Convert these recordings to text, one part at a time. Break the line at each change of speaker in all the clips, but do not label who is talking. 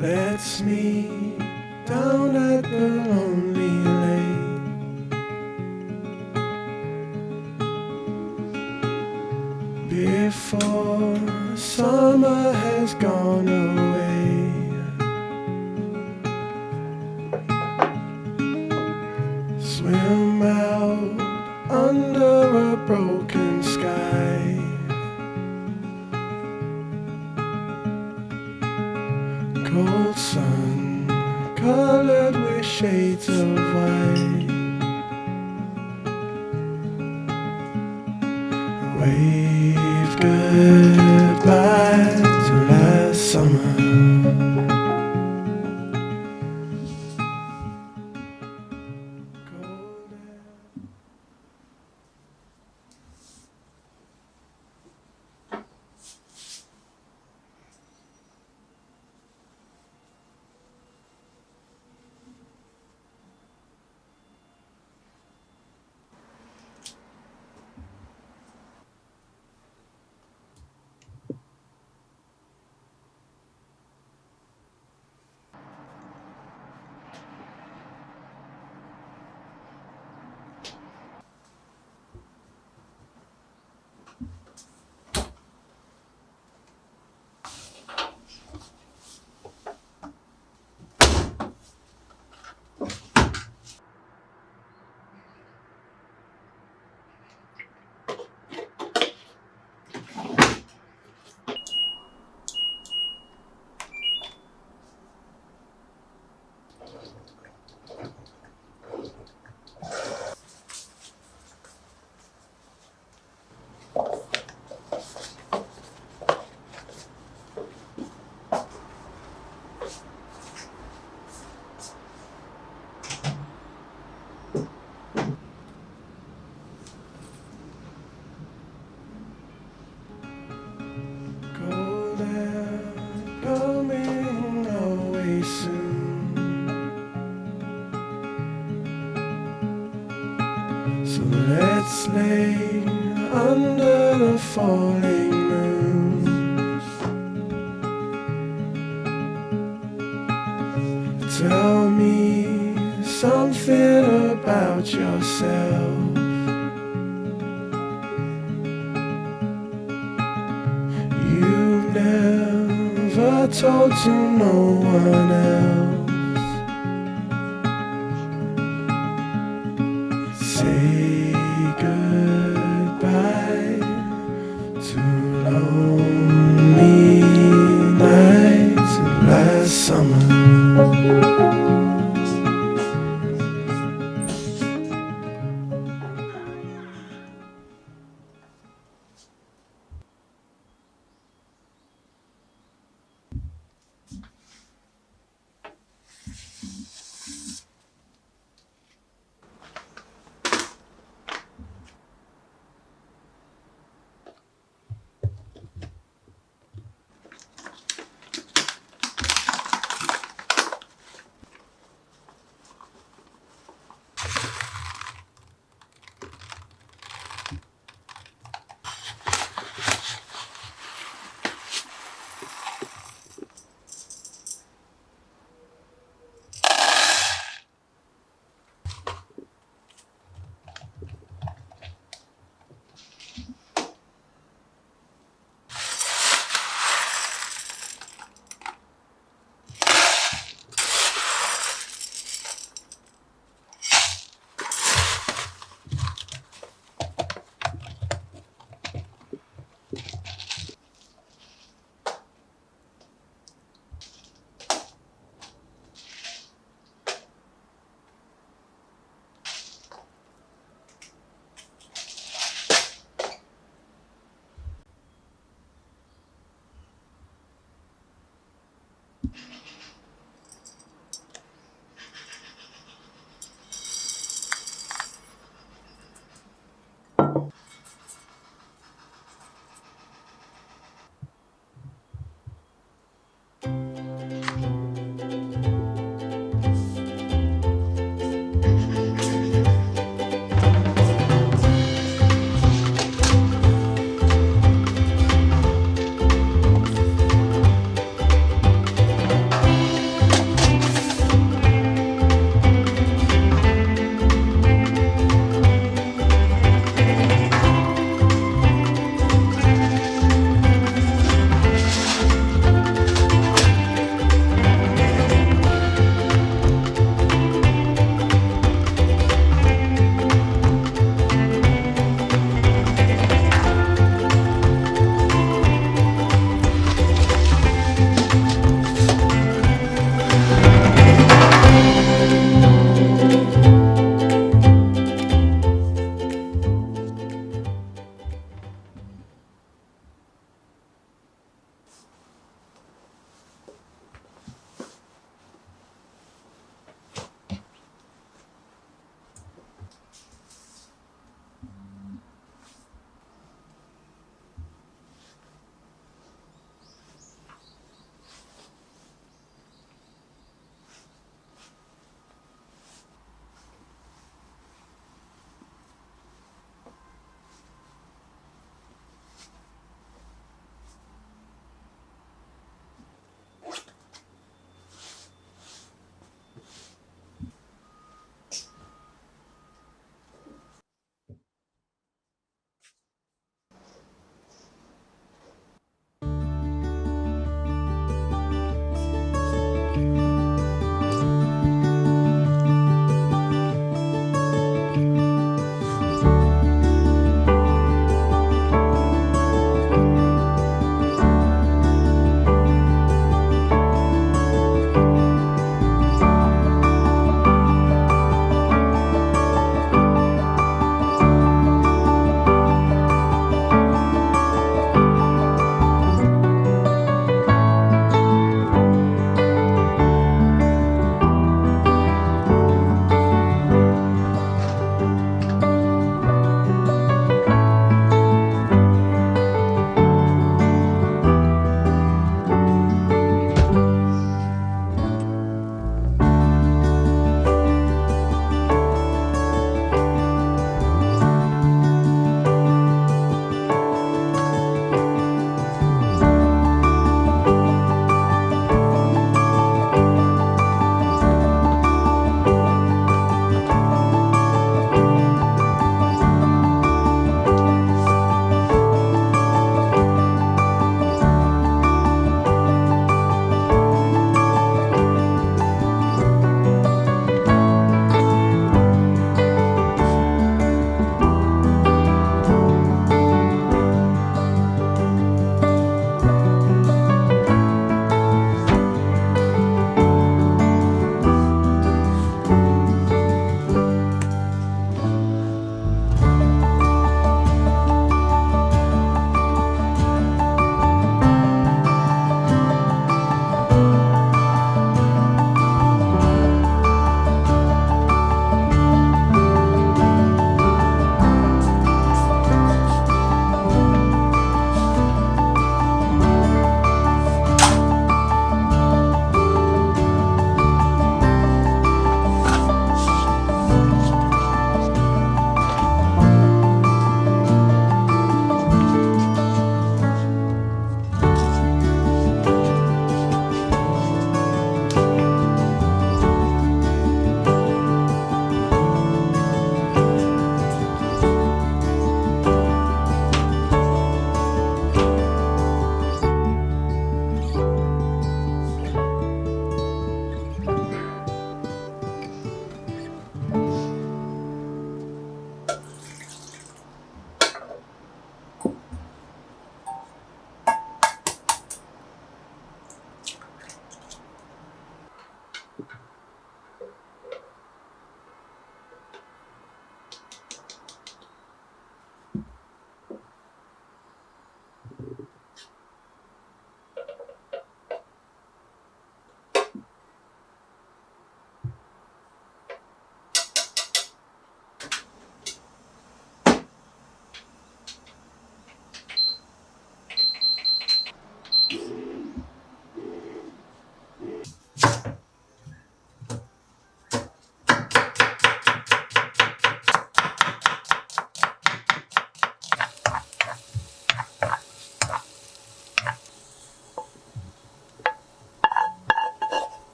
Let's meet down at the lonely lake before summer has gone away. Swim out under a broken sky. Cold sun colored with shades of white. Wave goodbye to last summer. Cold air. Cold air coming away soon. So let's lay under the falling moon. Tell me something about yourself. You've never told to no one else.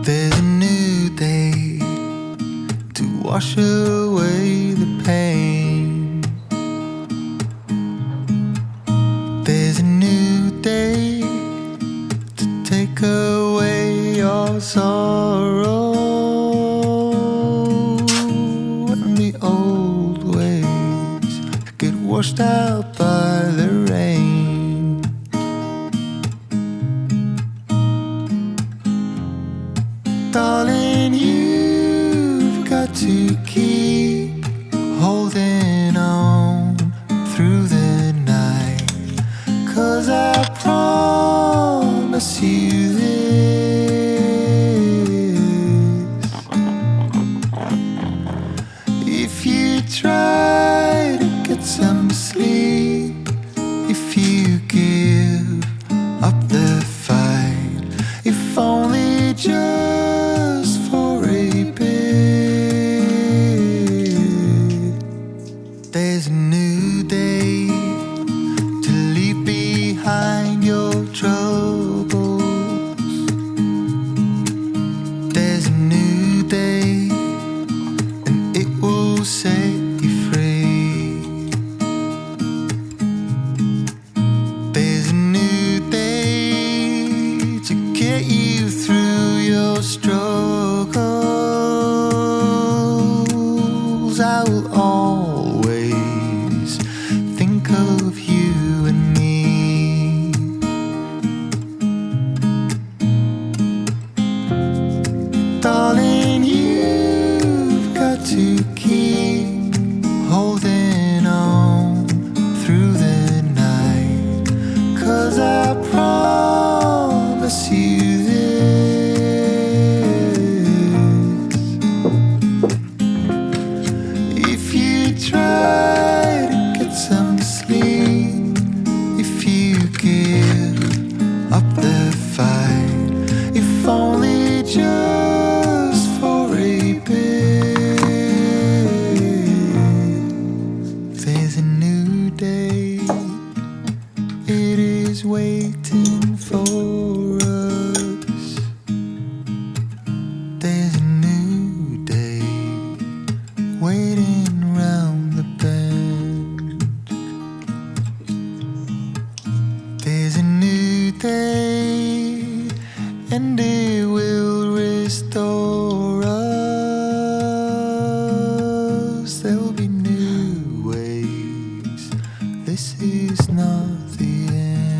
There's a new day to wash away the pain. There's a new day to take away your sorrow, and the old ways get washed out by the rain. Darling, you've got to keep holding on through the night, 'cause I promise you this: if you try to get some sleep, if you give up the fight, if only just for a bit, there's a new day to leave behind your troubles. There's a new day, and it will set you free. There's a new day to get you through your struggles. I will always think of you and me. Darling, you've got to keep holding on through the night, 'cause I promise you this: if you try to get some sleep, if you give up the fight, if only just for a bit, there's a new day. It is waiting for us. There's a new day waiting round the bend. There's a new day, and it will restore us. There'll be new ways. This is not the end.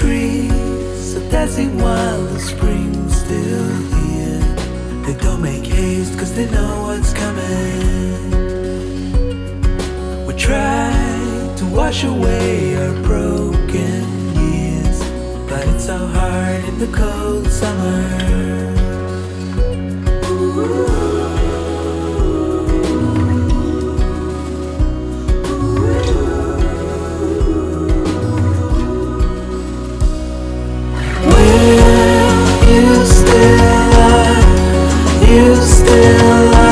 Trees are dancing while the spring's still here. They don't make haste 'cause they know what's coming. We try to wash away our broken years, but it's so hard in the cold summer. You still are